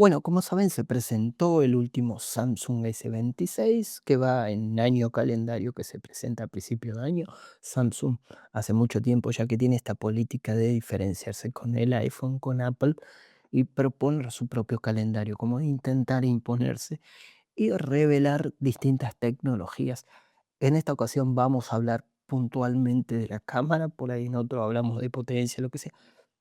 Bueno, como saben, se presentó el último Samsung S26, que va en año calendario, que se presenta a principio de año. Samsung hace mucho tiempo ya que tiene esta política de diferenciarse con el iPhone, con Apple, y proponer su propio calendario, como intentar imponerse y revelar distintas tecnologías. En esta ocasión vamos a hablar puntualmente de la cámara, por ahí en otro hablamos de potencia, lo que sea,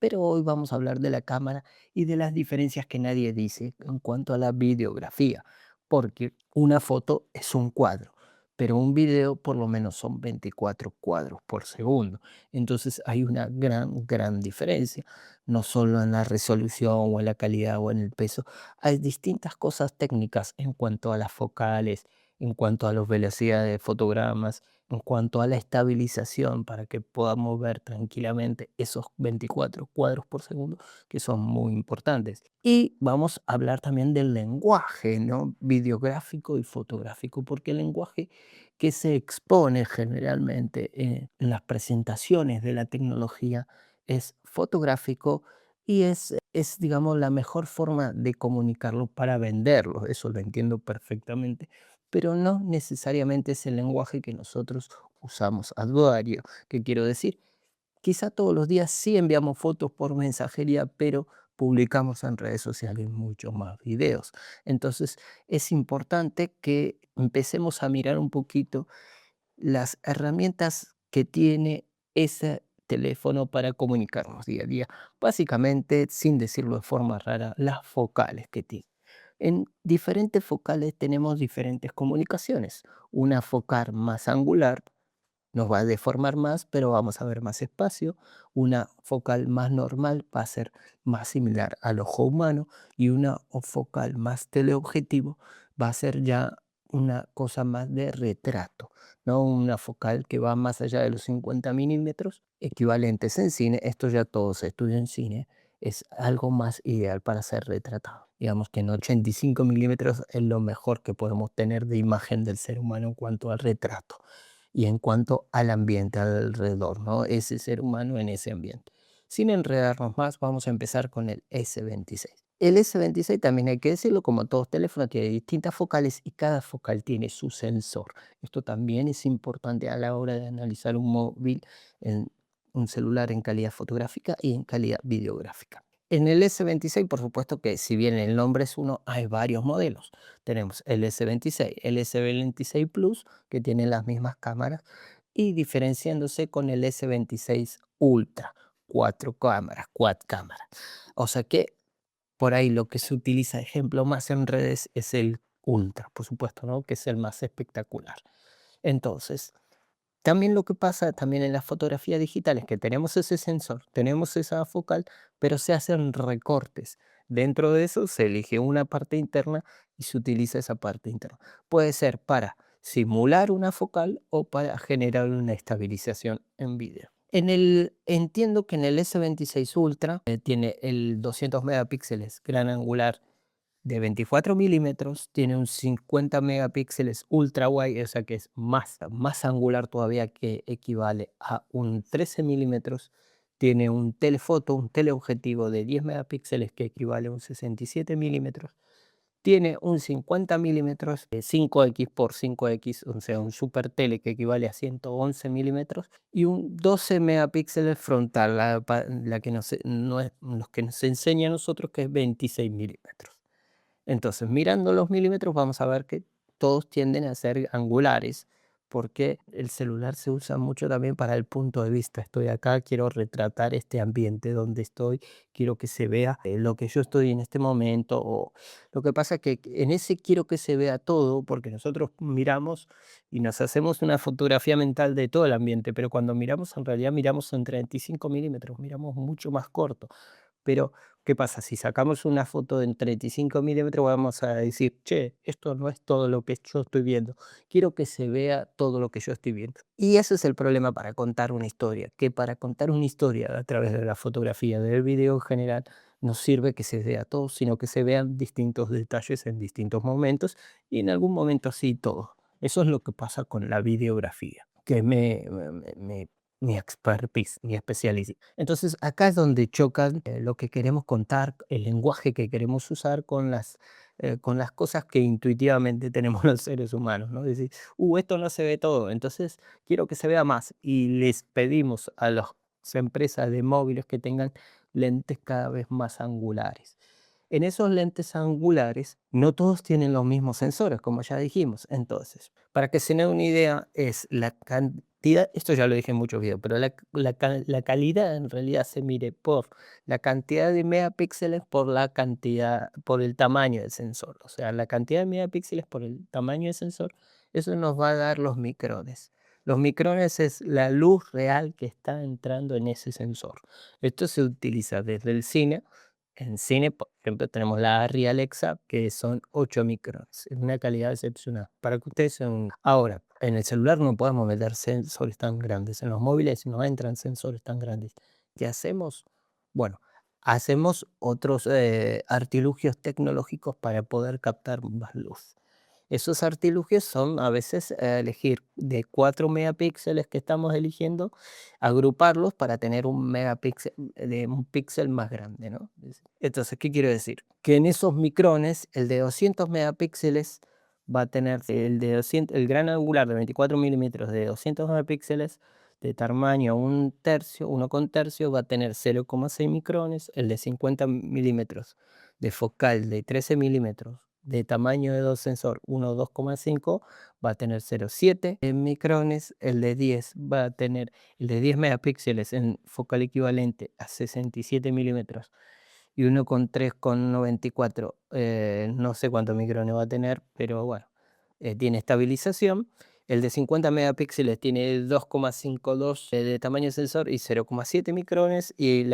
pero hoy vamos a hablar de la cámara y de las diferencias que nadie dice en cuanto a la videografía, porque una foto es un cuadro, pero un video por lo menos son 24 cuadros por segundo. Entonces hay una gran diferencia, no solo en la resolución o en la calidad o en el peso, hay distintas cosas técnicas en cuanto a las focales, en cuanto a las velocidades de fotogramas, en cuanto a la estabilización para que podamos ver tranquilamente esos 24 cuadros por segundo, que son muy importantes. Y vamos a hablar también del lenguaje, ¿no? Videográfico y fotográfico, porque el lenguaje que se expone generalmente en las presentaciones de la tecnología es fotográfico y es, digamos, la mejor forma de comunicarlo para venderlo. Eso lo entiendo perfectamente, pero no necesariamente es el lenguaje que nosotros usamos a diario. ¿Qué quiero decir? Quizá todos los días sí enviamos fotos por mensajería, pero publicamos en redes sociales muchos más videos. Entonces es importante que empecemos a mirar un poquito las herramientas que tiene ese teléfono para comunicarnos día a día. Básicamente, sin decirlo de forma rara, las focales que tiene. En diferentes focales tenemos diferentes comunicaciones. Una focal más angular nos va a deformar más, pero vamos a ver más espacio. Una focal más normal va a ser más similar al ojo humano y una focal más teleobjetivo va a ser ya una cosa más de retrato, ¿no? Una focal que va más allá de los 50 milímetros, equivalentes en cine. Esto ya todo se estudia en cine. Es algo más ideal para ser retratado. Digamos que en 85 milímetros es lo mejor que podemos tener de imagen del ser humano en cuanto al retrato y en cuanto al ambiente alrededor, ¿no? Ese ser humano en ese ambiente. Sin enredarnos más, vamos a empezar con el S26. El S26 también hay que decirlo, como todos teléfonos, tiene distintas focales y cada focal tiene su sensor. Esto también es importante a la hora de analizar un móvil, en un celular en calidad fotográfica y en calidad videográfica. En el S26, por supuesto que si bien el nombre es uno, hay varios modelos. Tenemos el S26, el S26 Plus, que tienen las mismas cámaras, y diferenciándose con el S26 Ultra, cuatro cámaras, quad cámaras. O sea que por ahí lo que se utiliza, ejemplo, más en redes es el Ultra, por supuesto, ¿no? Que es el más espectacular. Entonces, también lo que pasa también en las fotografías digitales, que tenemos ese sensor, tenemos esa focal, pero se hacen recortes. Dentro de eso se elige una parte interna y se utiliza esa parte interna. Puede ser para simular una focal o para generar una estabilización en vídeo. Entiendo que en el S26 Ultra tiene el 200 megapíxeles gran angular de 24 milímetros, tiene un 50 megapíxeles ultra wide, o sea que es más angular todavía, que equivale a un 13 milímetros. Tiene un telefoto, un teleobjetivo de 10 megapíxeles que equivale a un 67 milímetros. Tiene un 50 milímetros, 5x por 5x, o sea, un super tele que equivale a 111 milímetros, y un 12 megapíxeles frontal, la que no es, los que nos enseña a nosotros, que es 26 milímetros. Entonces, mirando los milímetros, vamos a ver que todos tienden a ser angulares, porque el celular se usa mucho también para el punto de vista. Estoy acá, quiero retratar este ambiente donde estoy, quiero que se vea lo que yo estoy en este momento. O lo que pasa es que en ese quiero que se vea todo, porque nosotros miramos y nos hacemos una fotografía mental de todo el ambiente, pero cuando miramos, en realidad miramos en 35 milímetros, miramos mucho más corto. Pero, ¿qué pasa? Si sacamos una foto en 35 milímetros, vamos a decir, che, esto no es todo lo que yo estoy viendo. Quiero que se vea todo lo que yo estoy viendo. Y ese es el problema para contar una historia, que para contar una historia a través de la fotografía, del video en general, no sirve que se vea todo, sino que se vean distintos detalles en distintos momentos y en algún momento sí todo. Eso es lo que pasa con la videografía, que ni expertise, ni especialidad. Entonces acá es donde chocan lo que queremos contar, el lenguaje que queremos usar con las cosas que intuitivamente tenemos los seres humanos, ¿no? Decir, esto no se ve todo, entonces quiero que se vea más. Y les pedimos a las empresas de móviles que tengan lentes cada vez más angulares. En esos lentes angulares no todos tienen los mismos sensores, como ya dijimos. Entonces, para que se den una idea, es la cantidad, esto ya lo dije en muchos videos, pero la calidad en realidad se mide por la cantidad de megapíxeles por la cantidad, por el tamaño del sensor. O sea, la cantidad de megapíxeles por el tamaño del sensor, eso nos va a dar los micrones. Los micrones es la luz real que está entrando en ese sensor. Esto se utiliza desde el cine. En cine, por ejemplo, tenemos la Arri Alexa, que son 8 micrones, es una calidad excepcional. Para que ustedes ahora, en el celular no podemos meter sensores tan grandes, en los móviles no entran sensores tan grandes. ¿Qué hacemos? Bueno, hacemos otros artilugios tecnológicos para poder captar más luz. Esos artilugios son a veces elegir de 4 megapíxeles que estamos eligiendo, agruparlos para tener un megapíxel, de un píxel más grande, ¿no? Entonces, ¿qué quiero decir? Que en esos micrones, el de 200 megapíxeles va a tener el gran angular de 24 milímetros de 200 megapíxeles de tamaño 1/3, 1/3 va a tener 0,6 micrones, el de 50 milímetros de focal de 13 milímetros de tamaño de dos sensor 1 2,5 va a tener 0,7 micrones, el de 10 va a tener el de 10 megapíxeles en focal equivalente a 67 milímetros y 1,3,94 no sé cuántos micrones va a tener, pero bueno, tiene estabilización. El de 50 megapíxeles tiene 2,52 de tamaño de sensor y 0,7 micrones y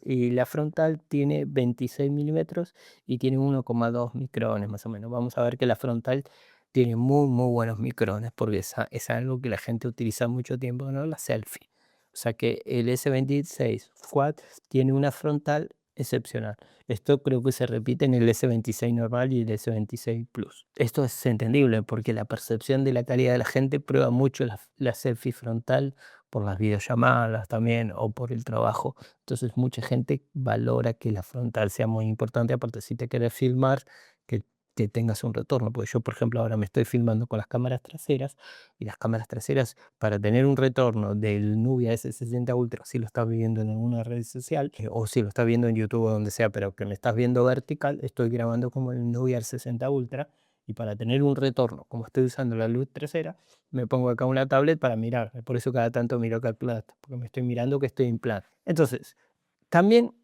y la frontal tiene 26 milímetros y tiene 1,2 micrones más o menos. Vamos a ver que la frontal tiene muy, muy buenos micrones porque es algo que la gente utiliza mucho tiempo, ¿no? La selfie. O sea que el S26 Quad tiene una frontal excepcional. Esto creo que se repite en el S26 normal y el S26 Plus. Esto es entendible porque la percepción de la calidad de la gente prueba mucho la selfie frontal por las videollamadas también o por el trabajo. Entonces mucha gente valora que la frontal sea muy importante, aparte si te quieres filmar, que tengas un retorno. Porque yo, por ejemplo, ahora me estoy filmando con las cámaras traseras y las cámaras traseras para tener un retorno del Nubia S60 Ultra, si lo estás viendo en alguna red social o si lo estás viendo en YouTube o donde sea, pero que me estás viendo vertical, estoy grabando como el Nubia S60 Ultra y para tener un retorno, como estoy usando la luz trasera, me pongo acá una tablet para mirar. Por eso cada tanto miro acá el plato, porque me estoy mirando que estoy en plan. Entonces, también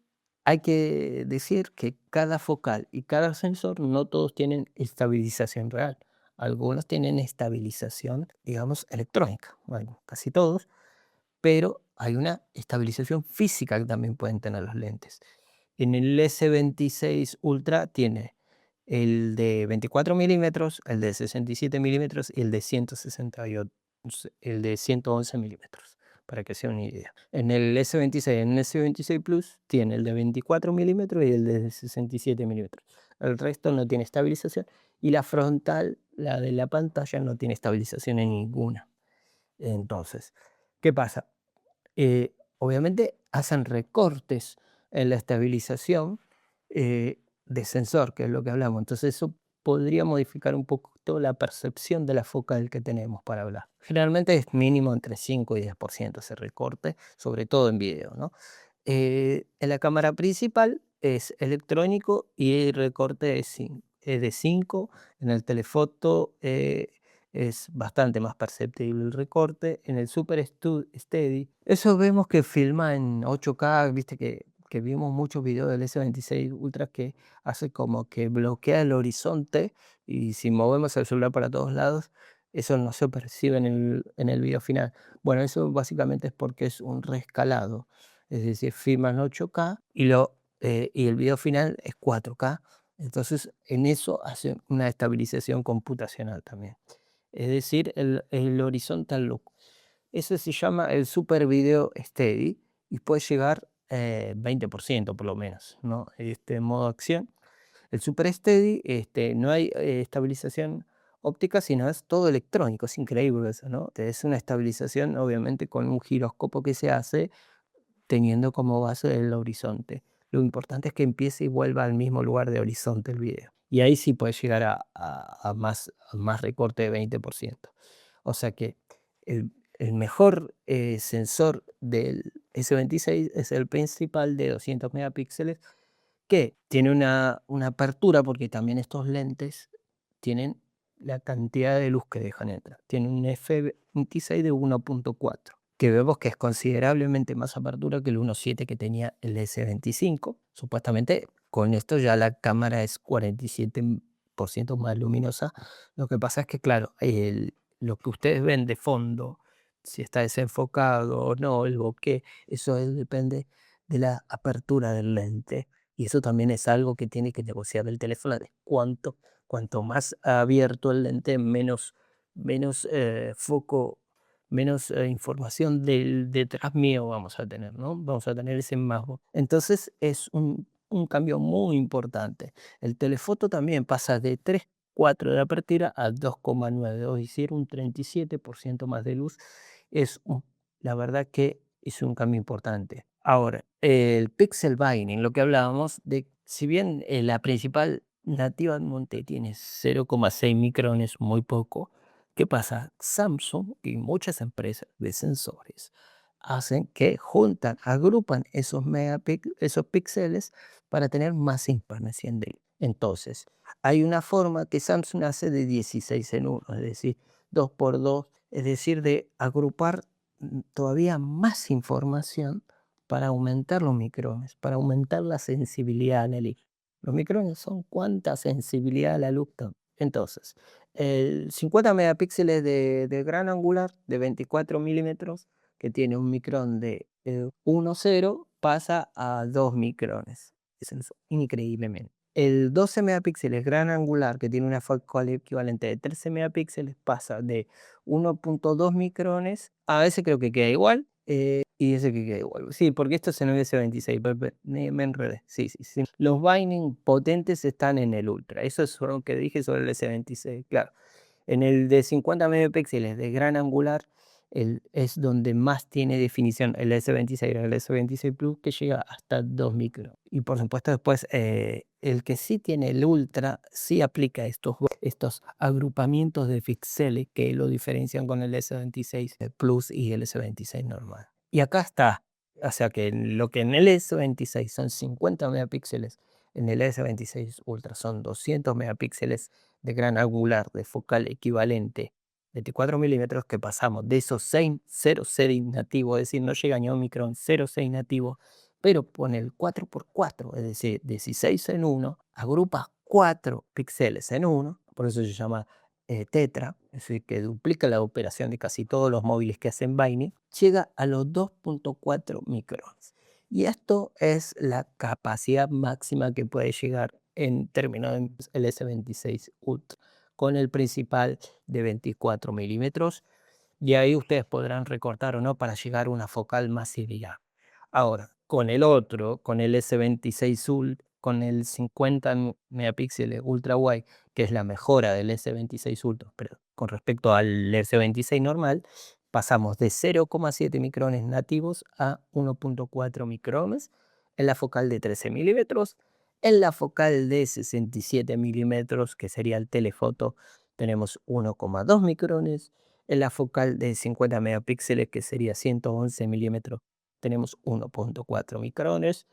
hay que decir que cada focal y cada sensor no todos tienen estabilización real. Algunos tienen estabilización, digamos, electrónica, bueno, casi todos, pero hay una estabilización física que también pueden tener los lentes. En el S26 Ultra tiene el de 24 milímetros, el de 67 milímetros y el de 168, el de 111 milímetros, para que sea una idea. En el S26, en el S26 Plus, tiene el de 24 milímetros y el de 67 milímetros. El resto no tiene estabilización y la frontal, la de la pantalla, no tiene estabilización en ninguna. Entonces, ¿qué pasa? Obviamente hacen recortes en la estabilización de sensor, que es lo que hablamos. Entonces eso podría modificar un poco la percepción de la focal que tenemos para hablar. Generalmente es mínimo entre 5 y 10% ese recorte, sobre todo en video, ¿no? En la cámara principal es electrónico y el recorte es de 5. En el telefoto es bastante más perceptible el recorte. En el Super Steady, eso vemos que filma en 8K, viste que vimos muchos videos del S26 Ultra que hace como que bloquea el horizonte y si movemos el celular para todos lados, eso no se percibe en el video final. Bueno, eso básicamente es porque es un reescalado, es decir, filma en 8K y el video final es 4K. Entonces, en eso hace una estabilización computacional también. Es decir, el horizontal look. Eso se llama el Super Video Steady y puede llegar 20% por lo menos, ¿no? En modo acción. El Super Steady, no hay estabilización óptica, sino es todo electrónico. Es increíble eso, ¿no? Es una estabilización, obviamente, con un giroscopio que se hace teniendo como base el horizonte. Lo importante es que empiece y vuelva al mismo lugar de horizonte el video. Y ahí sí puedes llegar a más recorte de 20%. O sea que el mejor sensor del S26 es el principal de 200 megapíxeles, que tiene una apertura, porque también estos lentes tienen la cantidad de luz que dejan entrar. Tiene un f26 de 1.4, que vemos que es considerablemente más apertura que el 1.7 que tenía el S25. Supuestamente con esto ya la cámara es 47% más luminosa. Lo que pasa es que, claro, lo que ustedes ven de fondo, si está desenfocado o no, el bokeh, eso depende de la apertura del lente. Y eso también es algo que tiene que negociar el teléfono, de cuanto más abierto el lente, menos foco, menos información detrás mío vamos a tener, ¿no? Vamos a tener ese más. Entonces es un cambio muy importante. El telefoto también pasa de 3,4 de apertura a 2,9, es decir, un 37% más de luz. La verdad que es un cambio importante. Ahora, el pixel binding, lo que hablábamos de, si bien la principal nativamente tiene 0,6 micrones, muy poco, ¿qué pasa? Samsung y muchas empresas de sensores hacen que agrupan esos píxeles para tener más información de él. Entonces, hay una forma que Samsung hace de 16 en 1, es decir, 2 por 2, es decir, de agrupar todavía más información para aumentar los micrones, para aumentar la sensibilidad, Nelly. Los micrones son cuánta sensibilidad a la luz. Entonces, el 50 megapíxeles de gran angular de 24 milímetros, que tiene un micrón de 1,0, pasa a 2 micrones. Es increíblemente. El 12 megapíxeles gran angular, que tiene una focal equivalente de 13 megapíxeles, pasa de 1,2 micrones, a ese creo que queda igual, y ese que queda igual. Sí, porque esto es en el S26, me enredé. Sí, sí, sí. Los binding potentes están en el Ultra. Eso es lo que dije sobre el S26, claro. En el de 50 megapíxeles de gran angular, es donde más tiene definición el S26, el S26 Plus, que llega hasta 2 micros. Y por supuesto después, el que sí tiene el Ultra, sí aplica estos agrupamientos de píxeles que lo diferencian con el S26 Plus y el S26 normal. Y acá está, o sea que lo que en el S26 son 50 megapíxeles, en el S26 Ultra son 200 megapíxeles de gran angular, de focal equivalente, 24 milímetros, que pasamos de esos 0,6 nativo, es decir, no llega ni a un micrón, 0,6 nativo, pero pone el 4x4, es decir, 16 en 1, agrupa 4 píxeles en 1, por eso se llama tetra, es decir, que duplica la operación de casi todos los móviles que hacen binding, llega a los 2,4 micrones. Y esto es la capacidad máxima que puede llegar en términos del S26 Ultra, con el principal de 24 milímetros. Y ahí ustedes podrán recortar o no para llegar a una focal más ideal. Ahora, con el otro, con el S26 Ultra, con el 50 megapíxeles ultra wide, que es la mejora del S26 Ultra, pero con respecto al S26 normal, pasamos de 0,7 micrones nativos a 1,4 micrones en la focal de 13 milímetros. En la focal de 67 milímetros, que sería el telefoto, tenemos 1,2 micrones. En la focal de 50 megapíxeles, que sería 111 milímetros, tenemos 1,4 micrones.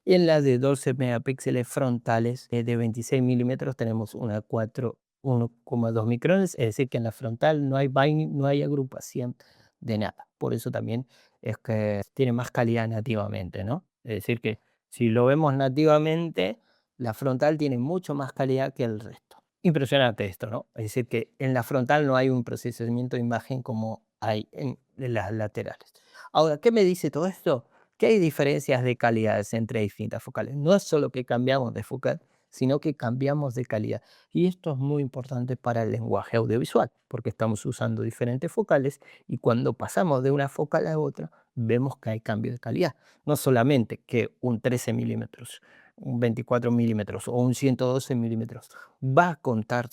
Y en la de 12 megapíxeles frontales de 26 milímetros tenemos 1,2 micrones, es decir, que en la frontal no hay binding, no hay agrupación de nada. Por eso también es que tiene más calidad nativamente, ¿no? Es decir, que si lo vemos nativamente, la frontal tiene mucho más calidad que el resto. Impresionante esto, ¿no? Es decir, que en la frontal no hay un procesamiento de imagen como hay en las laterales. Ahora, ¿qué me dice todo esto? Que hay diferencias de calidades entre distintas focales. No es solo que cambiamos de focal, sino que cambiamos de calidad. Y esto es muy importante para el lenguaje audiovisual, porque estamos usando diferentes focales y cuando pasamos de una focal a otra, vemos que hay cambio de calidad. No solamente que un 13 milímetros, un 24 milímetros o un 112 milímetros va a contar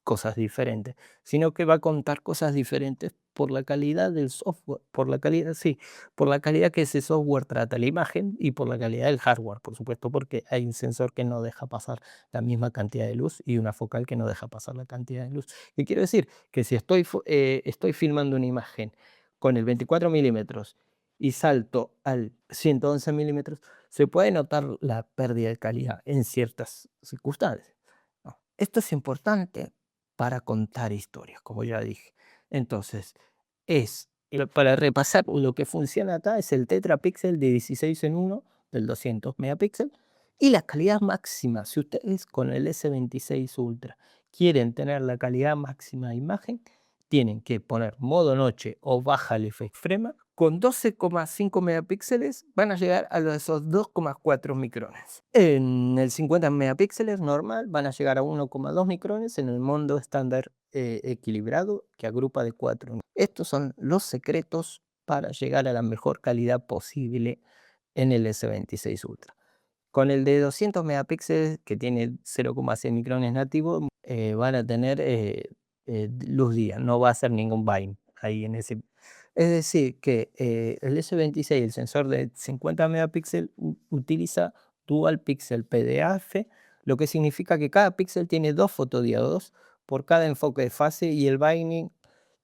cosas diferentes, sino que va a contar cosas diferentes por la calidad del software, por la calidad, sí, por la calidad que ese software trata la imagen y por la calidad del hardware, por supuesto, porque hay un sensor que no deja pasar la misma cantidad de luz y una focal que no deja pasar la cantidad de luz. ¿Qué quiero decir? Que si estoy filmando una imagen con el 24 milímetros y salto al 111 milímetros, se puede notar la pérdida de calidad en ciertas circunstancias, ¿no? Esto es importante para contar historias, como ya dije. Entonces, para repasar, lo que funciona acá es el tetrapíxel de 16 en 1 del 200 megapíxeles y la calidad máxima. Si ustedes con el S26 Ultra quieren tener la calidad máxima de imagen, tienen que poner modo noche o baja luz extrema. Con 12,5 megapíxeles van a llegar a esos 2,4 micrones. En el 50 megapíxeles normal van a llegar a 1,2 micrones en el modo estándar equilibrado que agrupa de 4. Estos son los secretos para llegar a la mejor calidad posible en el S26 Ultra. Con el de 200 megapíxeles, que tiene 0,6 micrones nativo, van a tener luz día, no va a ser ningún bind ahí en ese. Es decir, que el S26, el sensor de 50 megapíxeles, utiliza Dual Pixel PDF, lo que significa que cada píxel tiene dos fotodiodos por cada enfoque de fase y el binding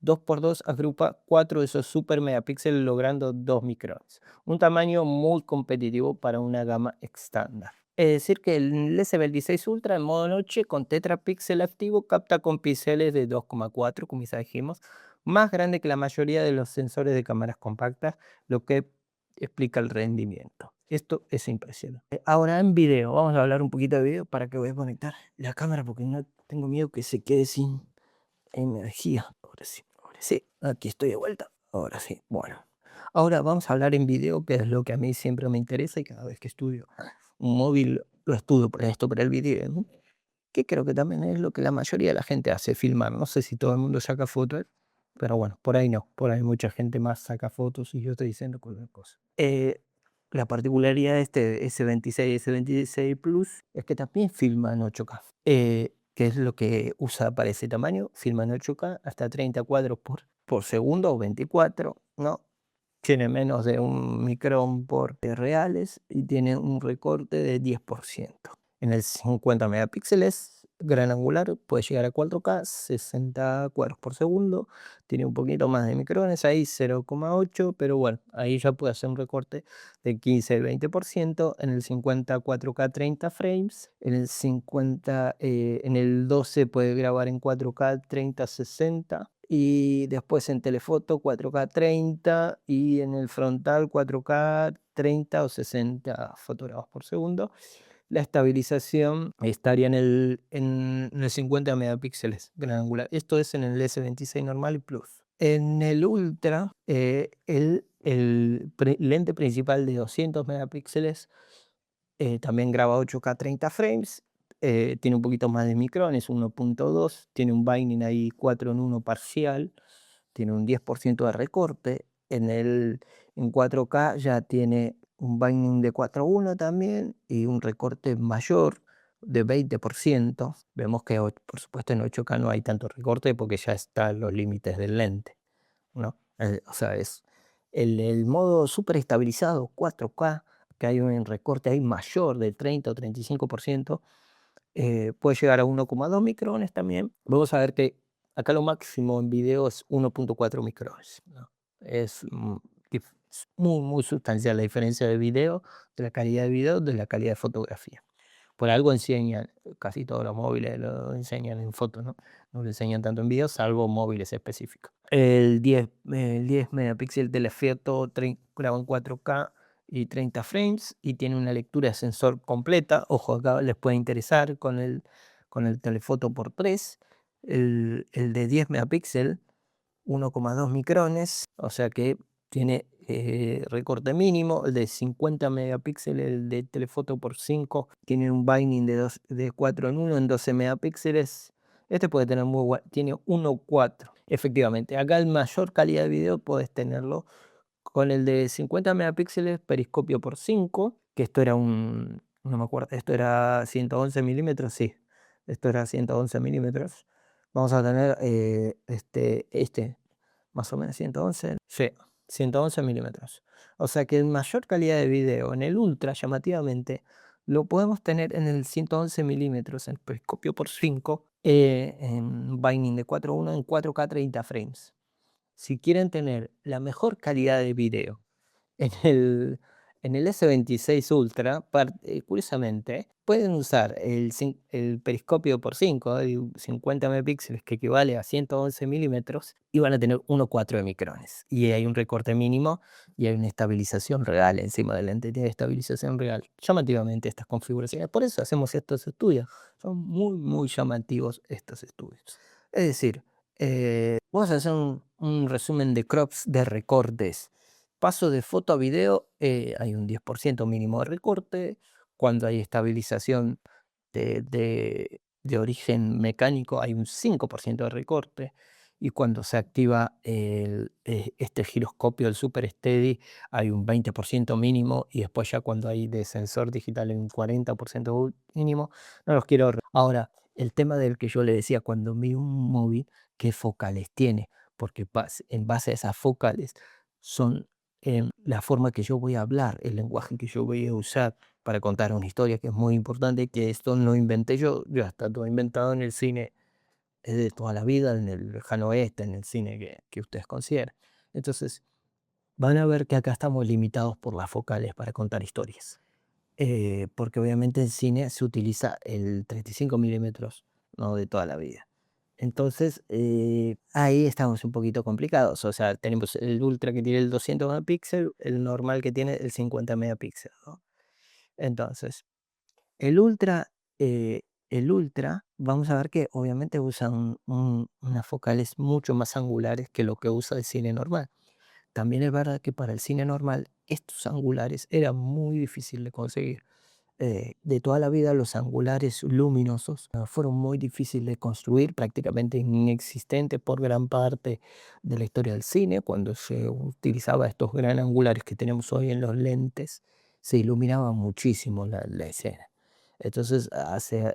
2x2 agrupa 4 de esos super megapíxeles logrando 2 micrones. Un tamaño muy competitivo para una gama estándar. Es decir que el S26 Ultra en modo noche con tetrapíxel activo capta con píxeles de 2,4, como ya dijimos, más grande que la mayoría de los sensores de cámaras compactas, lo que explica el rendimiento. Esto es impresionante. Ahora en video, vamos a hablar un poquito de video para que voy a conectar la cámara porque no tengo miedo que se quede sin energía. Ahora sí, aquí estoy de vuelta. Ahora sí, bueno. Ahora vamos a hablar en video, que es lo que a mí siempre me interesa y cada vez que estudio un móvil lo estudio para esto, para el video, ¿no? Que creo que también es lo que la mayoría de la gente hace, filmar. No sé si todo el mundo saca fotos, pero bueno, por ahí no. Por ahí mucha gente más saca fotos y yo estoy diciendo cualquier cosa. La particularidad de este S26 y S26 Plus es que también filma en 8K. Que es lo que usa para ese tamaño, filma en 8K hasta 30 cuadros por segundo o 24, ¿no? Tiene menos de un micrón por reales y tiene un recorte de 10%. En el 50 megapíxeles gran angular puede llegar a 4K, 60 cuadros por segundo, tiene un poquito más de micrones, ahí 0,8, pero bueno, ahí ya puede hacer un recorte de 15-20%, en el 50 4K 30 frames, en el 50, en el 12 puede grabar en 4K 30-60 y después en telefoto 4K 30 y en el frontal 4K 30 o 60 fotogramas por segundo. La estabilización estaría en el 50 megapíxeles gran angular. Esto es en el S26 normal y Plus. En el Ultra, el lente principal de 200 megapíxeles también graba 8K 30 frames. Tiene un poquito más de micrones, 1.2. Tiene un binding ahí 4 en 1 parcial. Tiene un 10% de recorte. En 4K ya tiene un binding de 4:1 también y un recorte mayor de 20%. Vemos que por supuesto en 8K no hay tanto recorte porque ya están los límites del lente, ¿no? O sea, es el modo super estabilizado 4K, que hay un recorte ahí mayor del 30 o 35%, puede llegar a 1,2 micrones también. Vamos a ver que acá lo máximo en video es 1,4 micrones, ¿no? Es, es muy, muy sustancial la diferencia de video, de la calidad de video, de la calidad de fotografía. Por algo enseñan, casi todos los móviles lo enseñan en fotos, ¿no? No lo enseñan tanto en video, salvo móviles específicos. El 10 megapíxeles del efecto graba en 4K y 30 frames y tiene una lectura de sensor completa. Ojo, acá les puede interesar con el telefoto por 3. El de 10 megapíxeles 1,2 micrones, o sea que tiene recorte mínimo. El de 50 megapíxeles, el de telefoto por 5, tiene un binding de 4 en 1 en 12 megapíxeles. Este puede tener tiene 1,4. Efectivamente, acá el mayor calidad de video puedes tenerlo con el de 50 megapíxeles periscopio por 5, que esto era no me acuerdo, esto era 111 milímetros, sí, esto era 111 milímetros vamos a tener más o menos 111, sí, 111 milímetros. O sea que en mayor calidad de video, en el ultra, llamativamente, lo podemos tener en el 111 milímetros, en periscopio por 5, en binding de 4:1 en 4K 30 frames. Si quieren tener la mejor calidad de video en el S26 Ultra, curiosamente, pueden usar el periscopio por 5 de 50 megapíxeles, que equivale a 111 milímetros, y van a tener 1,4 de micrones. Y hay un recorte mínimo y hay una estabilización real encima de la lente de estabilización real. Llamativamente estas configuraciones. Por eso hacemos estos estudios. Son muy, muy llamativos estos estudios. Es decir, vamos a hacer un resumen de crops de recortes. Paso de foto a video, hay un 10% mínimo de recorte. Cuando hay estabilización de origen mecánico, hay un 5% de recorte. Y cuando se activa este giroscopio, el Super Steady, hay un 20% mínimo. Y después ya cuando hay de sensor digital hay un 40% mínimo. No los quiero... Ahora, el tema del que yo le decía, cuando vi un móvil, ¿qué focales tiene? Porque en base a esas focales son la forma que yo voy a hablar, el lenguaje que yo voy a usar para contar una historia, que es muy importante, que esto no inventé yo, ya está todo inventado en el cine de toda la vida, en el lejano oeste, en el cine que ustedes consideren. Entonces, van a ver que acá estamos limitados por las focales para contar historias. Porque obviamente en cine se utiliza el 35 milímetros, ¿no? De toda la vida. Entonces, ahí estamos un poquito complicados. O sea, tenemos el ultra que tiene el 200 megapíxeles, el normal que tiene el 50 megapíxeles, ¿no? Entonces, el ultra, eh, vamos a ver que obviamente usa unas focales mucho más angulares que lo que usa el cine normal. También es verdad que para el cine normal estos angulares era muy difícil de conseguir. De toda la vida los angulares luminosos fueron muy difíciles de construir, prácticamente inexistentes por gran parte de la historia del cine. Cuando se utilizaba estos gran angulares que tenemos hoy en los lentes, se iluminaba muchísimo la escena. Entonces,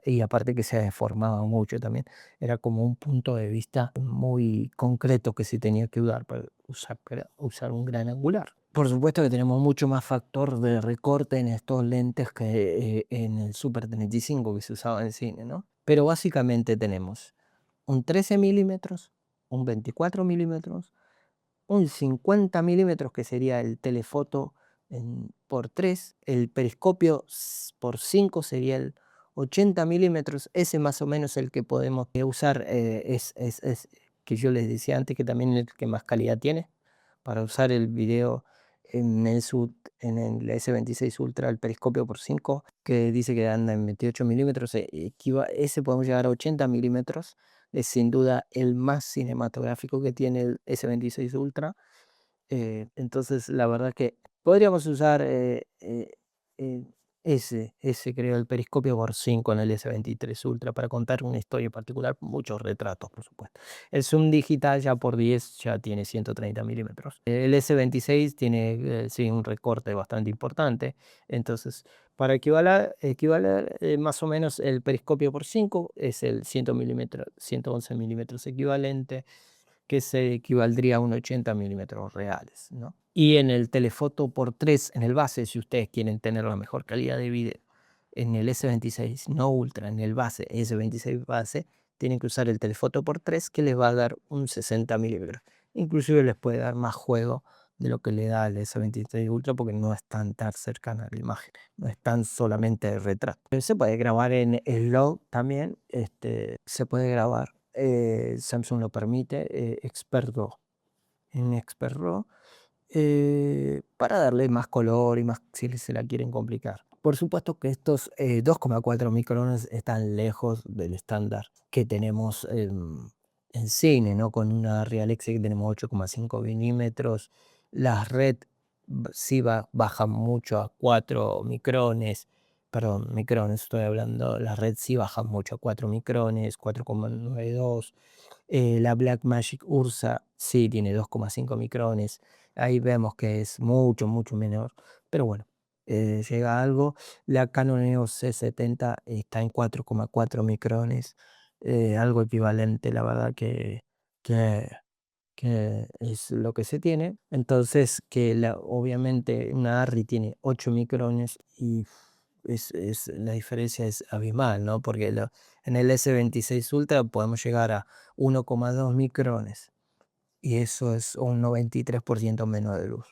y aparte que se deformaba mucho también, era como un punto de vista muy concreto que se tenía que usar para usar un gran angular. Por supuesto que tenemos mucho más factor de recorte en estos lentes que en el Super 35 que se usaba en cine, ¿no? Pero básicamente tenemos un 13 milímetros, un 24 milímetros, un 50 milímetros que sería el telefoto por 3, el periscopio por 5 sería el 80 milímetros, ese más o menos el que podemos usar, es que yo les decía antes que también es el que más calidad tiene para usar el video en el S26 Ultra, el periscopio por 5, que dice que anda en 28 milímetros, ese podemos llegar a 80 milímetros, es sin duda el más cinematográfico que tiene el S26 Ultra. Entonces, la verdad que podríamos usar eh, ese creo, el periscopio por 5 en el S23 Ultra para contar una historia particular, muchos retratos, por supuesto. El zoom digital ya por 10 ya tiene 130 milímetros. El S26 tiene sí, un recorte bastante importante. Entonces, para equivaler más o menos el periscopio por 5 es el 111 milímetros equivalente, que se equivaldría a un 80 milímetros reales, ¿no? Y en el telefoto por 3 en el base, si ustedes quieren tener la mejor calidad de video, en el S26 no Ultra, en el base, S26 base, tienen que usar el telefoto por 3 que les va a dar un 60 milímetros. Inclusive les puede dar más juego de lo que le da el S26 Ultra porque no es tan cercana a la imagen, no es tan solamente el retrato. Se puede grabar en slow también, se puede grabar, Samsung lo permite, Expert RAW, en Expert RAW, para darle más color y más si se la quieren complicar. Por supuesto que estos 2,4 micrones están lejos del estándar que tenemos en cine, ¿no? Con una Realexi que tenemos 8,5 milímetros, las red sí bajan mucho a 4 micrones, perdón, micrones estoy hablando, las red sí bajan mucho a 4 micrones, 4,92. La Blackmagic Ursa sí tiene 2,5 micrones. Ahí vemos que es mucho, mucho menor. Pero bueno, llega a algo. La Canon EOS C70 está en 4,4 micrones. algo equivalente, la verdad que que es lo que se tiene. Entonces, obviamente una ARRI tiene 8 micrones y la diferencia es abismal, ¿no? Porque en el S26 Ultra podemos llegar a 1,2 micrones y eso es un 93% menos de luz.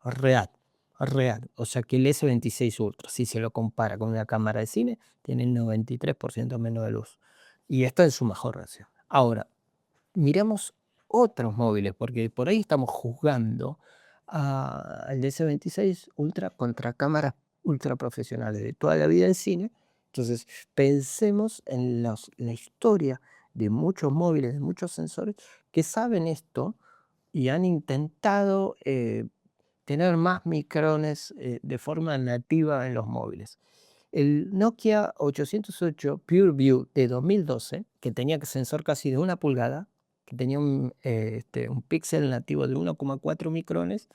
Real, real. O sea que el S26 Ultra, si se lo compara con una cámara de cine, tiene el 93% menos de luz. Y esto es su mejor versión. Ahora, miramos otros móviles, porque por ahí estamos juzgando al DS26 Ultra contra cámaras ultra profesionales de toda la vida del cine. Entonces, pensemos en la historia de muchos móviles, de muchos sensores que saben esto y han intentado tener más micrones de forma nativa en los móviles. El Nokia 808 PureView de 2012, que tenía sensor casi de 1 pulgada, que tenía un píxel nativo de 1,4 micrones,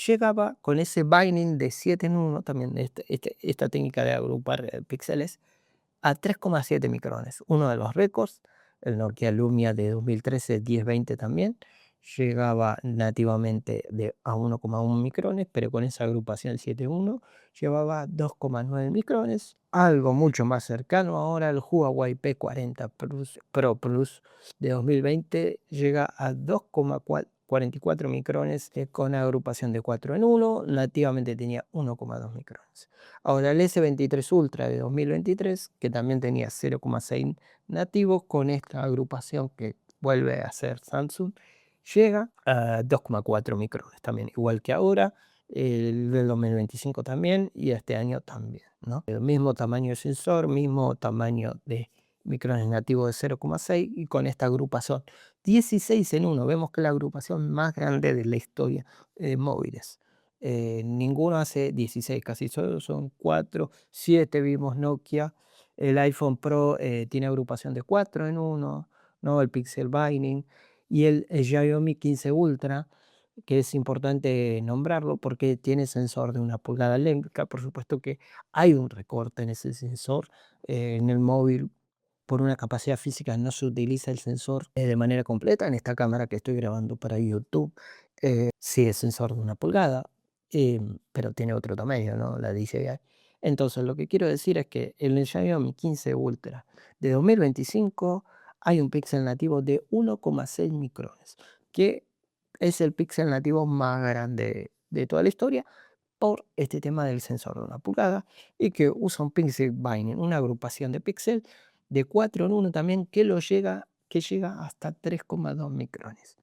llegaba con ese binding de 7 en 1, también esta técnica de agrupar píxeles, a 3,7 micrones. Uno de los récords, el Nokia Lumia de 2013 1020 también, llegaba nativamente a 1,1 micrones, pero con esa agrupación 7.1 llevaba 2,9 micrones, algo mucho más cercano ahora, el Huawei P40 Pro Plus de 2020 llega a 2,44 micrones con agrupación de 4 en 1, nativamente tenía 1,2 micrones. Ahora el S23 Ultra de 2023, que también tenía 0,6 nativos, con esta agrupación que vuelve a ser Samsung, llega a 2,4 micrones también, igual que ahora, el del 2025 también y este año también, ¿no? El mismo tamaño de sensor, mismo tamaño de micrones nativos de 0,6 y con esta agrupación 16 en 1, vemos que es la agrupación más grande de la historia de móviles. Ninguno hace 16, casi solo son 4, 7 vimos Nokia. El iPhone Pro tiene agrupación de 4 en 1, ¿no? El Pixel Binding y el Xiaomi 15 Ultra, que es importante nombrarlo porque tiene sensor de 1 pulgada lésbica. Por supuesto que hay un recorte en ese sensor. En el móvil, por una capacidad física, no se utiliza el sensor de manera completa. En esta cámara que estoy grabando para YouTube, sí es sensor de 1 pulgada, pero tiene otro tamaño, ¿no? La DJI. Entonces, lo que quiero decir es que en el Xiaomi 15 Ultra de 2025 hay un píxel nativo de 1,6 micrones, que es el píxel nativo más grande de toda la historia por este tema del sensor de 1 pulgada y que usa un pixel binding, una agrupación de píxel de 4 en 1 también que llega hasta 3,2 micrones.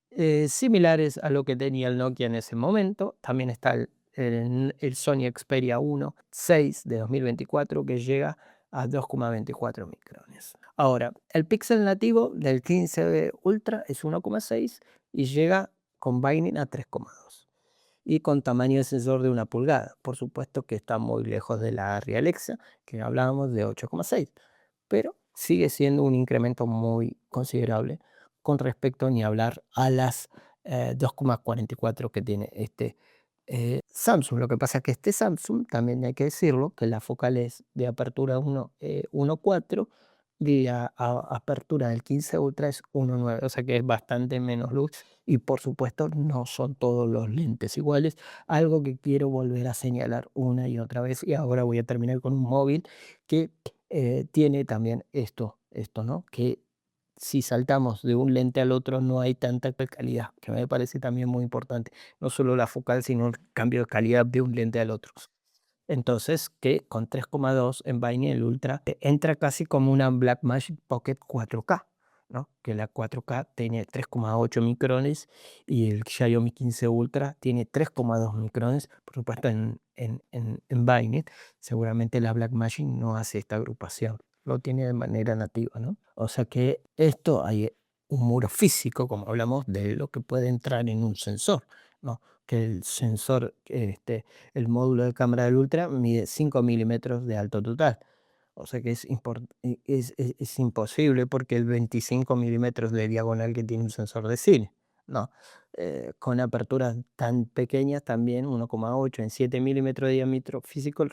Similares a lo que tenía el Nokia en ese momento, también está el Sony Xperia 1 6 de 2024 que llega a 2,24 micrones. Ahora, el píxel nativo del 15 Ultra es 1,6 y llega con binding a 3,2 y con tamaño de sensor de 1 pulgada. Por supuesto que está muy lejos de la ARRI Alexa, que hablábamos de 8,6, pero sigue siendo un incremento muy considerable con respecto ni hablar a las 2,44 que tiene este Samsung. Lo que pasa es que este Samsung, también hay que decirlo, que la focal es de apertura 1,4 y la apertura del 15 Ultra es 1,9, o sea que es bastante menos luz y por supuesto no son todos los lentes iguales, algo que quiero volver a señalar una y otra vez y ahora voy a terminar con un móvil que tiene también esto, ¿no? Que si saltamos de un lente al otro no hay tanta calidad, que me parece también muy importante, no solo la focal, sino el cambio de calidad de un lente al otro. Entonces, que con 3,2 en Vine el Ultra entra casi como una Blackmagic Pocket 4K, ¿no? Que la 4K tiene 3,8 micrones y el Xiaomi 15 Ultra tiene 3,2 micrones, por supuesto en Vine. Seguramente la Blackmagic no hace esta agrupación, lo tiene de manera nativa, ¿no? O sea que esto hay un muro físico, como hablamos, de lo que puede entrar en un sensor, ¿no? Que el sensor, el módulo de cámara del Ultra mide 5 milímetros de alto total. O sea que es imposible porque el 25 milímetros de diagonal que tiene un sensor de cine. No, con aperturas tan pequeñas también, 1,8 en 7 milímetros de diámetro físico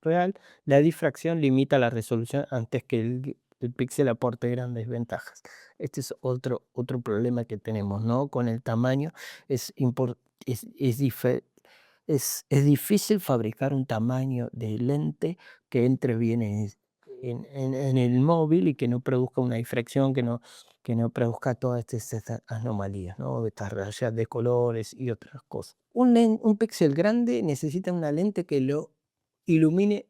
real, la difracción limita la resolución antes que el Pixel aporte grandes ventajas. Este es otro problema que tenemos, ¿no? Con el tamaño es, es difícil fabricar un tamaño de lente que entre bien en el móvil y que no produzca una difracción, que no produzca todas estas anomalías, ¿no? Estas rayas de colores y otras cosas. Un píxel grande necesita una lente que lo ilumine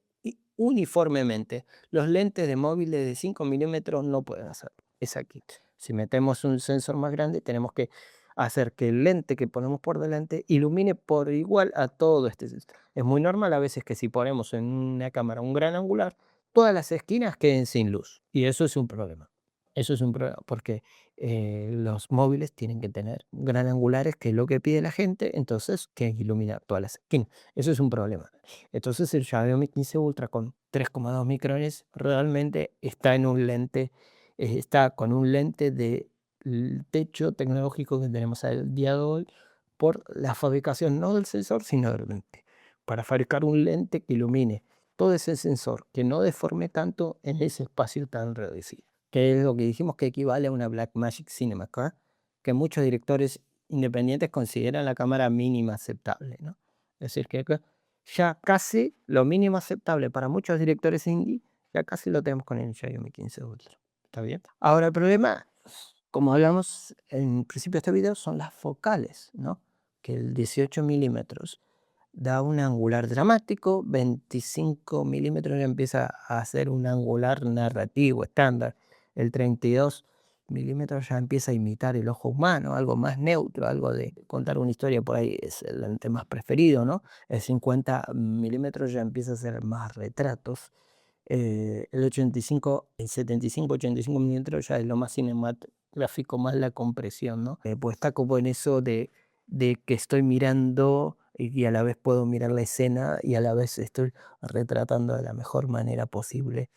uniformemente. Los lentes de móviles de 5 milímetros no pueden hacerlo. Es aquí. Si metemos un sensor más grande, tenemos que hacer que el lente que ponemos por delante ilumine por igual a todo este sensor. Es muy normal a veces que si ponemos en una cámara un gran angular, todas las esquinas queden sin luz. Y eso es un problema. Eso es un problema porque los móviles tienen que tener gran angulares, que es lo que pide la gente, entonces que ilumina todas las esquinas. Eso es un problema. Entonces el Xiaomi 15 Ultra con 3,2 micrones realmente está en un lente, está con un lente de techo tecnológico que tenemos al día de hoy por la fabricación no del sensor, sino del lente. Para fabricar un lente que ilumine todo ese sensor, que no deforme tanto en ese espacio tan reducido, que es lo que dijimos que equivale a una Blackmagic Cinema Car, que muchos directores independientes consideran la cámara mínima aceptable, ¿no? Es decir, que ya casi lo mínimo aceptable para muchos directores indie, ya casi lo tenemos con el Xiaomi 15 Ultra. ¿Está bien? Ahora el problema, como hablamos en principio de este video, son las focales, ¿no? Que el 18 milímetros da un angular dramático, 25 milímetros ya empieza a hacer un angular narrativo estándar, el 32 milímetros ya empieza a imitar el ojo humano, algo más neutro, algo de contar una historia, por ahí es el lente más preferido, ¿no? El 50 milímetros ya empieza a hacer más retratos. El 85, el 75, 85 milímetros ya es lo más cinematográfico, más la compresión, ¿no? Pues está como en eso de que estoy mirando y a la vez puedo mirar la escena y a la vez estoy retratando de la mejor manera posible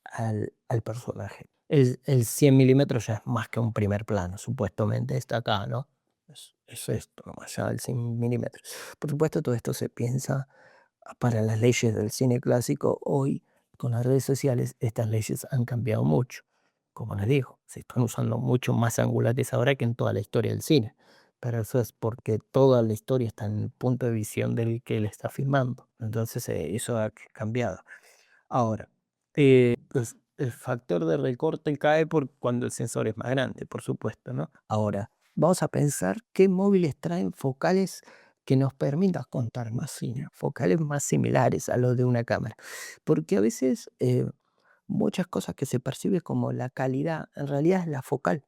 al personaje. El 100 milímetros ya es más que un primer plano, supuestamente está acá, ¿no? Es esto, nomás ya el 100 milímetros. Por supuesto, todo esto se piensa para las leyes del cine clásico. Hoy, con las redes sociales, estas leyes han cambiado mucho. Como les digo, se están usando mucho más angulares ahora que en toda la historia del cine. Pero eso es porque toda la historia está en el punto de visión del que le está filmando. Entonces, eso ha cambiado. Ahora, pues, el factor de recorte cae por cuando el sensor es más grande, por supuesto, ¿no? Ahora, vamos a pensar qué móviles traen focales que nos permitan contar más cine, focales más similares a los de una cámara. Porque a veces muchas cosas que se percibe como la calidad, en realidad es la focal.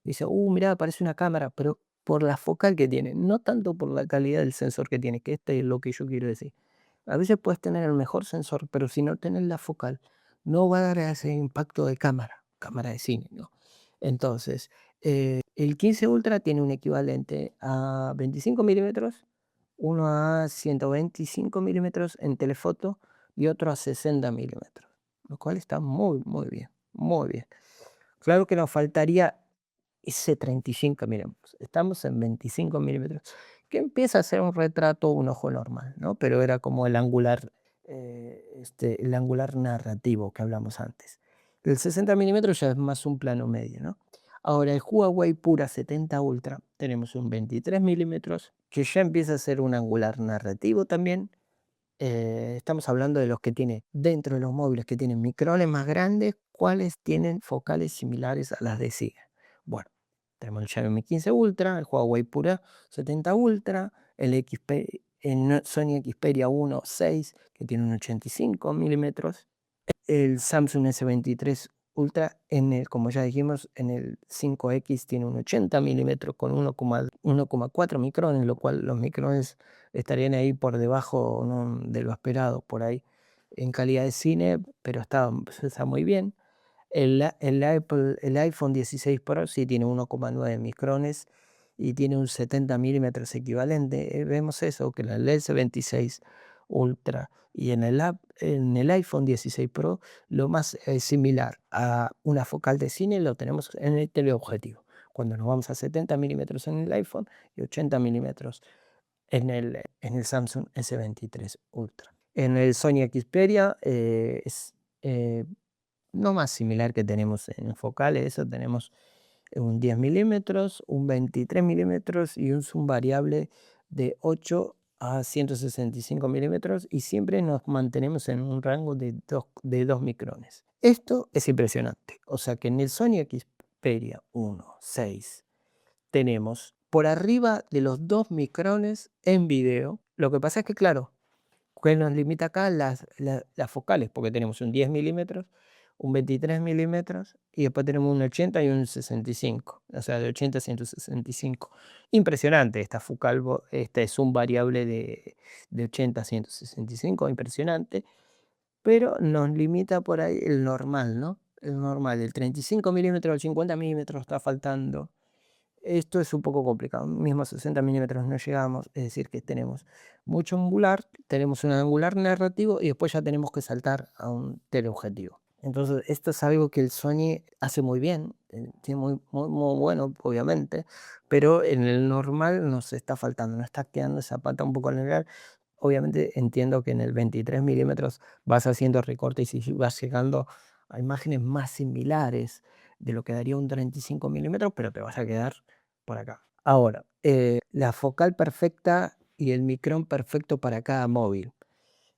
Dice, mira, parece una cámara, pero por la focal que tiene, no tanto por la calidad del sensor que tiene, que este es lo que yo quiero decir. A veces puedes tener el mejor sensor, pero si no tienes la focal, no va a dar ese impacto de cámara, cámara de cine, ¿no? Entonces, el 15 Ultra tiene un equivalente a 25 milímetros, uno a 125 milímetros en telefoto y otro a 60 milímetros, lo cual está muy, muy bien, muy bien. Claro que nos faltaría ese 35 milímetros. Estamos en 25 milímetros, que empieza a ser un retrato, un ojo normal, ¿no? Pero era como el angular narrativo que hablamos antes. El 60 milímetros ya es más un plano medio, ¿no? Ahora, el Huawei Pura 70 Ultra, tenemos un 23 milímetros, que ya empieza a ser un angular narrativo también. Estamos hablando de los que tiene dentro de los móviles que tienen micrones más grandes, ¿cuáles tienen focales similares a las de Siga? Bueno, tenemos el Xiaomi 15 Ultra, el Huawei Pura 70 Ultra, el Sony Xperia 1.6 que tiene un 85 milímetros, el Samsung S23 Ultra, como ya dijimos, en el 5X tiene un 80 milímetros con 1,4 micrones, lo cual los micrones estarían ahí por debajo, ¿no?, de lo esperado, por ahí en calidad de cine, pero está muy bien. El iPhone 16 Pro sí tiene 1,9 micrones y tiene un 70 milímetros equivalente. Vemos eso, que el S26 Ultra y en el iPhone 16 Pro lo más similar a una focal de cine lo tenemos en el teleobjetivo. Cuando nos vamos a 70 milímetros en el iPhone y 80 milímetros en el Samsung S23 Ultra. En el Sony Xperia es no más similar que tenemos en focales, eso tenemos un 10 milímetros, un 23 milímetros y un zoom variable de 8 a 165 milímetros y siempre nos mantenemos en un rango de 2 micrones. Esto es impresionante, o sea que en el Sony Xperia 1 6 tenemos por arriba de los 2 micrones en video. Lo que pasa es que, claro, que nos limita acá las focales, porque tenemos un 10 milímetros, un 23 milímetros y después tenemos un 80 y un 65, o sea, de 80 a 165. Impresionante esta focal, este zoom variable de 80 a 165, impresionante, pero nos limita por ahí el normal, ¿no? El normal, el 35 milímetros al 50 milímetros está faltando. Esto es un poco complicado, mismo a 60 milímetros no llegamos, es decir, que tenemos mucho angular, tenemos un angular narrativo y después ya tenemos que saltar a un teleobjetivo. Entonces, esto es algo que el Sony hace muy bien, tiene muy bueno, obviamente, pero en el normal nos está faltando, nos está quedando esa pata un poco larga. Obviamente entiendo que en el 23 milímetros vas haciendo recortes y vas llegando a imágenes más similares de lo que daría un 35 milímetros, pero te vas a quedar por acá. Ahora, la focal perfecta y el micrón perfecto para cada móvil.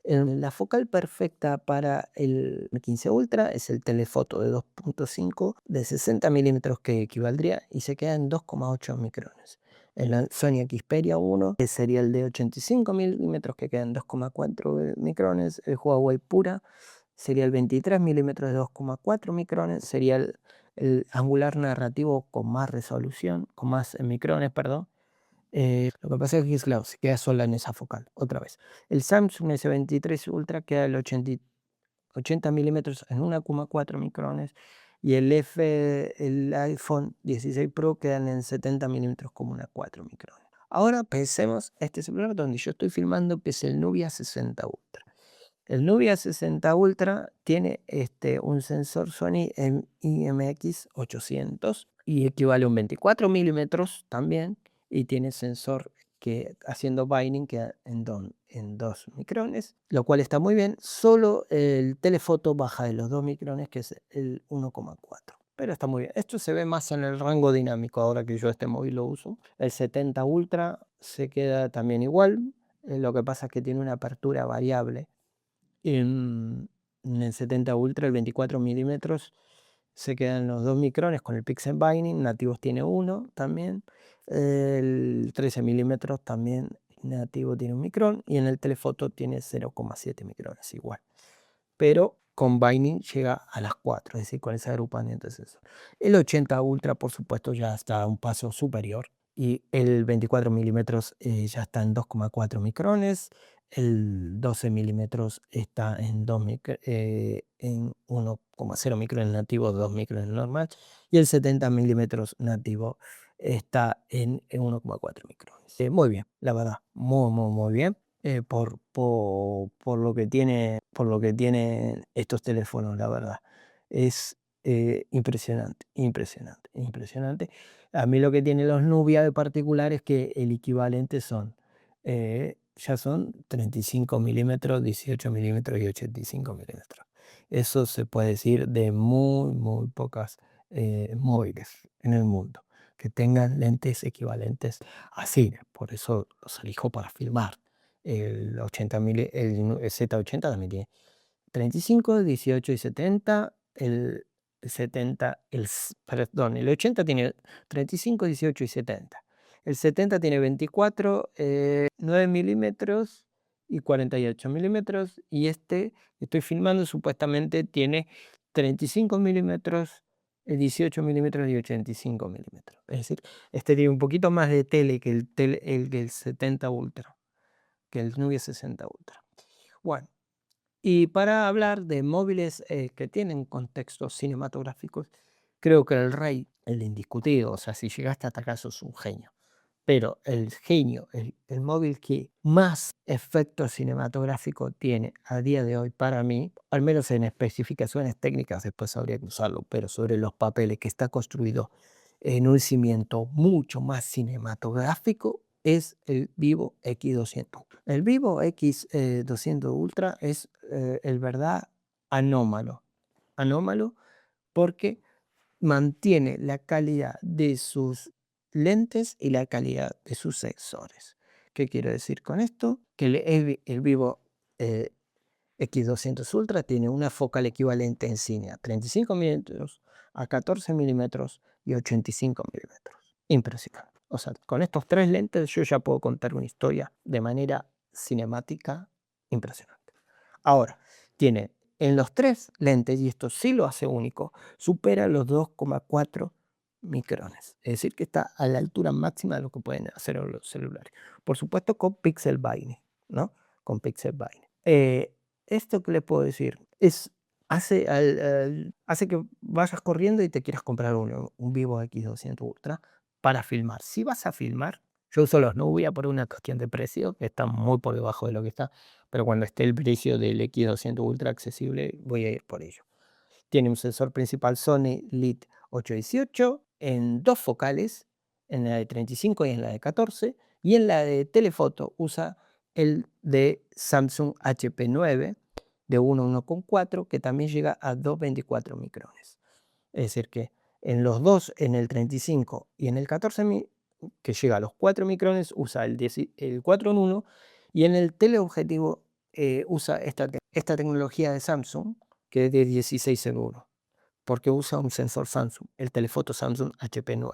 La focal perfecta para el 15 Ultra es el telefoto de 2.5 de 60 milímetros que equivaldría y se queda en 2,8 micrones. En la Sony Xperia 1 sería el de 85 milímetros que queda en 2,4 micrones. El Huawei Pura sería el 23 milímetros de 2,4 micrones. Sería el angular narrativo con más resolución, con más micrones, perdón. Lo que pasa es que, claro, se queda sola en esa focal, otra vez. El Samsung S23 Ultra queda el 80 milímetros en 1,4 micrones y el iPhone 16 Pro quedan en 70 milímetros como 1,4 micrones. Ahora pensemos este celular donde yo estoy filmando, que es el Nubia 60 Ultra. El Nubia 60 Ultra tiene un sensor Sony IMX800 y equivale a un 24 milímetros también y tiene sensor que haciendo binding queda en 2 micrones, lo cual está muy bien. Solo el telefoto baja de los 2 micrones, que es el 1,4. Pero está muy bien. Esto se ve más en el rango dinámico ahora que yo este móvil lo uso. El 70 Ultra se queda también igual. Lo que pasa es que tiene una apertura variable en el 70 Ultra, el 24 milímetros, se quedan los 2 micrones con el Pixel Binding, nativos tiene 1 también, el 13 milímetros también nativo tiene 1 micrón y en el telefoto tiene 0,7 micrones igual, pero con Binding llega a las 4, es decir, con ese agrupamiento de sensor. El 80 Ultra, por supuesto, ya está a un paso superior y el 24 milímetros ya está en 2,4 micrones, el 12 milímetros está en 1,0 micrones nativo, 2 micrones normal, y el 70 milímetros nativo está en 1,4 micrones. Muy bien, la verdad, muy bien. Por lo que tienen estos teléfonos, la verdad. Es impresionante, impresionante, impresionante. A mí lo que tienen los Nubia de particular es que el equivalente ya son 35 milímetros, 18 milímetros y 85 milímetros. Eso se puede decir de muy pocas móviles en el mundo que tengan lentes equivalentes a cine. Por eso los elijo para filmar. El 80 el Z80 también tiene 35, 18 y 70. El 70, perdón, el 80 tiene 35, 18 y 70. El 70 tiene 24, 9 milímetros y 48 milímetros. Y este que estoy filmando supuestamente tiene 35 milímetros, 18 milímetros y 85 milímetros. Es decir, este tiene un poquito más de tele que el 70 Ultra, que el Nubia 60 Ultra. Bueno, y para hablar de móviles que tienen contextos cinematográficos, creo que el rey, el indiscutido, o sea, si llegaste hasta acá sos un genio. Pero el genio, el móvil que más efecto cinematográfico tiene a día de hoy para mí, al menos en especificaciones técnicas, después habría que usarlo, pero sobre los papeles que está construido en un cimiento mucho más cinematográfico, es el Vivo X200. El Vivo X200 Ultra es el verdad anómalo. anómalo porque mantiene la calidad de sus lentes y la calidad de sus sensores. ¿Qué quiero decir con esto? Que el Vivo X200 Ultra tiene una focal equivalente en cine a 35 milímetros, a 14 milímetros y 85 milímetros. Impresionante. O sea, con estos tres lentes yo ya puedo contar una historia de manera cinemática impresionante. Ahora, tiene en los tres lentes, y esto sí lo hace único, supera los 2,4 micrones. Es decir, que está a la altura máxima de lo que pueden hacer los celulares. Por supuesto, con pixel binding, ¿no? Con pixel binding. Esto que le puedo decir es hace que vayas corriendo y te quieras comprar un Vivo X200 Ultra para filmar. Si vas a filmar, yo uso los Nubia por una cuestión de precio, que está muy por debajo de lo que está, pero cuando esté el precio del X200 Ultra accesible, voy a ir por ello. Tiene un sensor principal Sony LEED 818 en dos focales, en la de 35 y en la de 14, y en la de telefoto usa el de Samsung HP9 de 1.1.4 que también llega a 2,24 micrones. Es decir que en los dos, en el 35 y en el 14, que llega a los 4 micrones, usa el 4 en 1, y en el teleobjetivo usa esta tecnología de Samsung, que es de 16 en 1, porque usa un sensor Samsung, el telefoto Samsung HP9.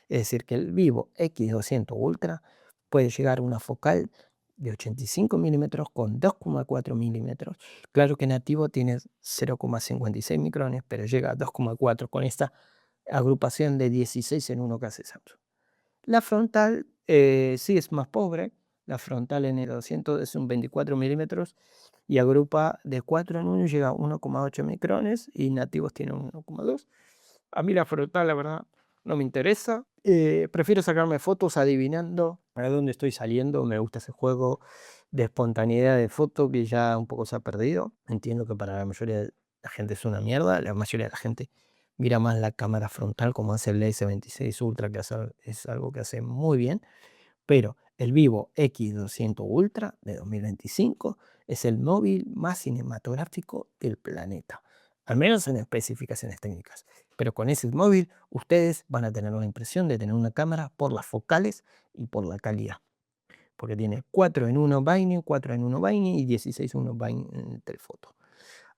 Es decir, que el Vivo X200 Ultra puede llegar a una focal de 85 milímetros con 2,4 milímetros. Claro que nativo tiene 0,56 micrones, pero llega a 2,4 con esta agrupación de 16 en 1 que hace Samsung. La frontal sí es más pobre. La frontal en el 200 es un 24 milímetros y agrupa de 4 en 1, llega a 1,8 micrones y nativos tiene 1,2. A mí la frontal, la verdad, no me interesa. Prefiero sacarme fotos adivinando a dónde estoy saliendo. Me gusta ese juego de espontaneidad de foto que ya un poco se ha perdido. Entiendo que para la mayoría de la gente es una mierda. La mayoría de la gente mira más la cámara frontal, como hace el S26 Ultra, que es algo que hace muy bien. Pero el Vivo X200 Ultra de 2025 es el móvil más cinematográfico del planeta, al menos en especificaciones técnicas. Pero con ese móvil ustedes van a tener la impresión de tener una cámara por las focales y por la calidad, porque tiene 4 en 1 Binding, 4 en 1 Binding y 16 en 1 Binding en el telefoto.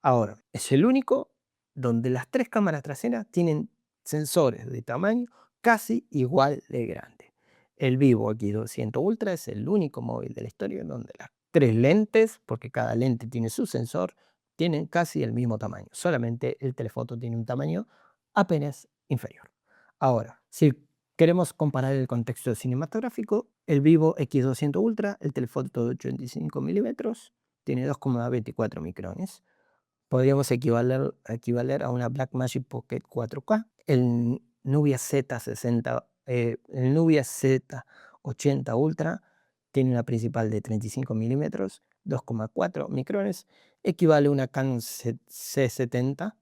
Ahora, es el único donde las tres cámaras traseras tienen sensores de tamaño casi igual de grande. El Vivo X200 Ultra es el único móvil de la historia donde las tres lentes, porque cada lente tiene su sensor, tienen casi el mismo tamaño. Solamente el telefoto tiene un tamaño apenas inferior. Ahora, si queremos comparar el contexto cinematográfico, el Vivo X200 Ultra, el telefoto de 85 milímetros, tiene 2,24 micrones. Podríamos equivaler a una Blackmagic Pocket 4K. El Nubia Z60, el Nubia Z80 Ultra tiene una principal de 35 milímetros, 2,4 micrones, equivale a una Canon C70.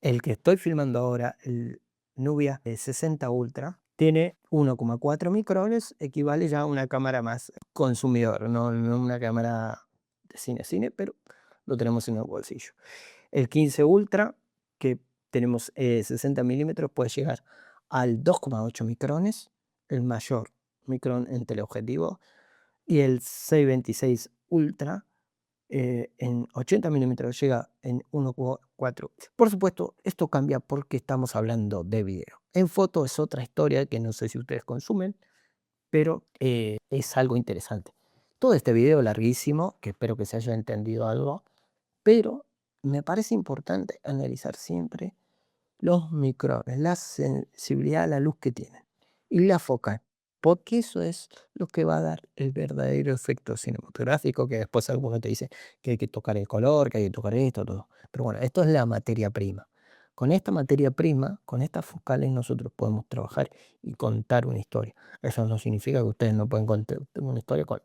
El que estoy filmando ahora, el Nubia 60 Ultra, tiene 1,4 micrones, equivale ya a una cámara más consumidor, no una cámara de cine, pero lo tenemos en el bolsillo. El 15 Ultra, que tenemos 60 milímetros, puede llegar al 2,8 micrones, el mayor micrón en teleobjetivo, y el 626 Ultra en 80 milímetros llega en 1,4. Por supuesto, esto cambia porque estamos hablando de video. En foto es otra historia que no sé si ustedes consumen, pero es algo interesante. Todo este video larguísimo, que espero que se haya entendido algo, pero me parece importante analizar siempre los micrones, la sensibilidad a la luz que tienen y la focal, porque eso es lo que va a dar el verdadero efecto cinematográfico, que después alguno te dice que hay que tocar el color, que hay que tocar esto, todo. Pero bueno, esto es la materia prima. Con esta materia prima, con estas focales, nosotros podemos trabajar y contar una historia. Eso no significa que ustedes no pueden contar una historia con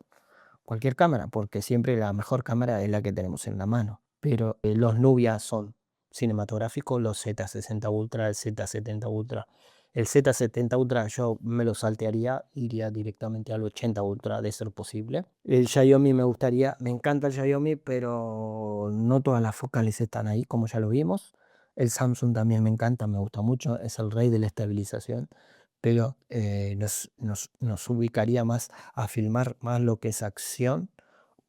cualquier cámara, porque siempre la mejor cámara es la que tenemos en la mano. Pero los Nubia son cinematográficos, los Z60 Ultra, el Z70 Ultra. El Z70 Ultra yo me lo saltearía, iría directamente al 80 Ultra de ser posible. El Xiaomi me encanta el Xiaomi, pero no todas las focales están ahí, como ya lo vimos. El Samsung también me encanta, me gusta mucho, es el rey de la estabilización, pero nos ubicaría más a filmar más lo que es acción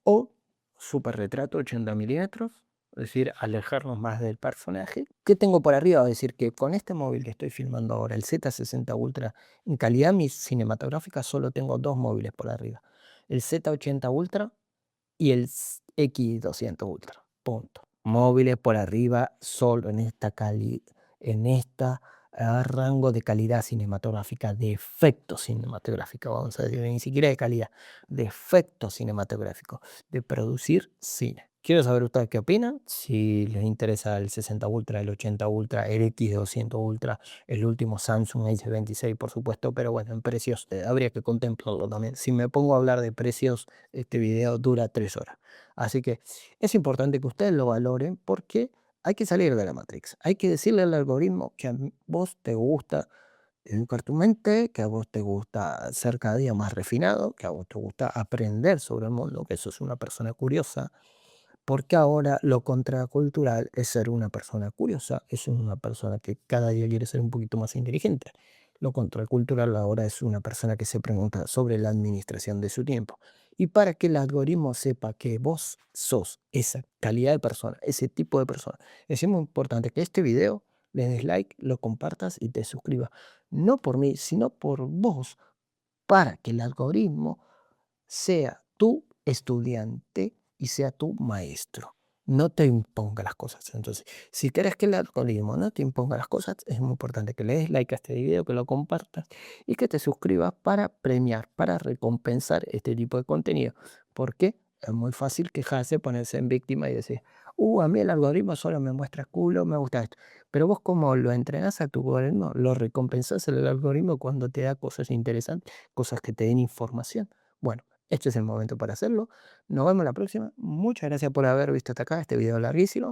o super retrato 80 milímetros, es decir, alejarnos más del personaje. ¿Qué tengo por arriba? Es decir, que con este móvil que estoy filmando ahora, el Z60 Ultra, en calidad cinematográfica solo tengo dos móviles por arriba, el Z80 Ultra y el X200 Ultra. Punto. Móviles por arriba solo en esta rango de calidad cinematográfica, de efecto cinematográfico, vamos a decir, ni siquiera de calidad, de efecto cinematográfico, de producir cine. Quiero saber ustedes qué opinan, si les interesa el 60 Ultra, el 80 Ultra, el X200 Ultra, el último Samsung S26, por supuesto, pero bueno, en precios habría que contemplarlo también. Si me pongo a hablar de precios, este video dura 3 horas. Así que es importante que ustedes lo valoren porque hay que salir de la Matrix. Hay que decirle al algoritmo que a vos te gusta educar tu mente, que a vos te gusta ser cada día más refinado, que a vos te gusta aprender sobre el mundo, que sos una persona curiosa, porque ahora lo contracultural es ser una persona curiosa, es una persona que cada día quiere ser un poquito más inteligente. Lo contracultural ahora es una persona que se pregunta sobre la administración de su tiempo. Y para que el algoritmo sepa que vos sos esa calidad de persona, ese tipo de persona, es muy importante que este video le des like, lo compartas y te suscribas. No por mí, sino por vos, para que el algoritmo sea tu estudiante y sea tu maestro. No te imponga las cosas. Entonces, si quieres que el algoritmo no te imponga las cosas, es muy importante que le des like a este video, que lo compartas y que te suscribas para premiar, para recompensar este tipo de contenido. Porque es muy fácil quejarse, ponerse en víctima y decir, a mí el algoritmo solo me muestra culo, me gusta esto. Pero vos como lo entrenás a tu algoritmo, lo recompensás al algoritmo cuando te da cosas interesantes, cosas que te den información. Bueno, este es el momento para hacerlo. Nos vemos la próxima. Muchas gracias por haber visto hasta acá este video larguísimo.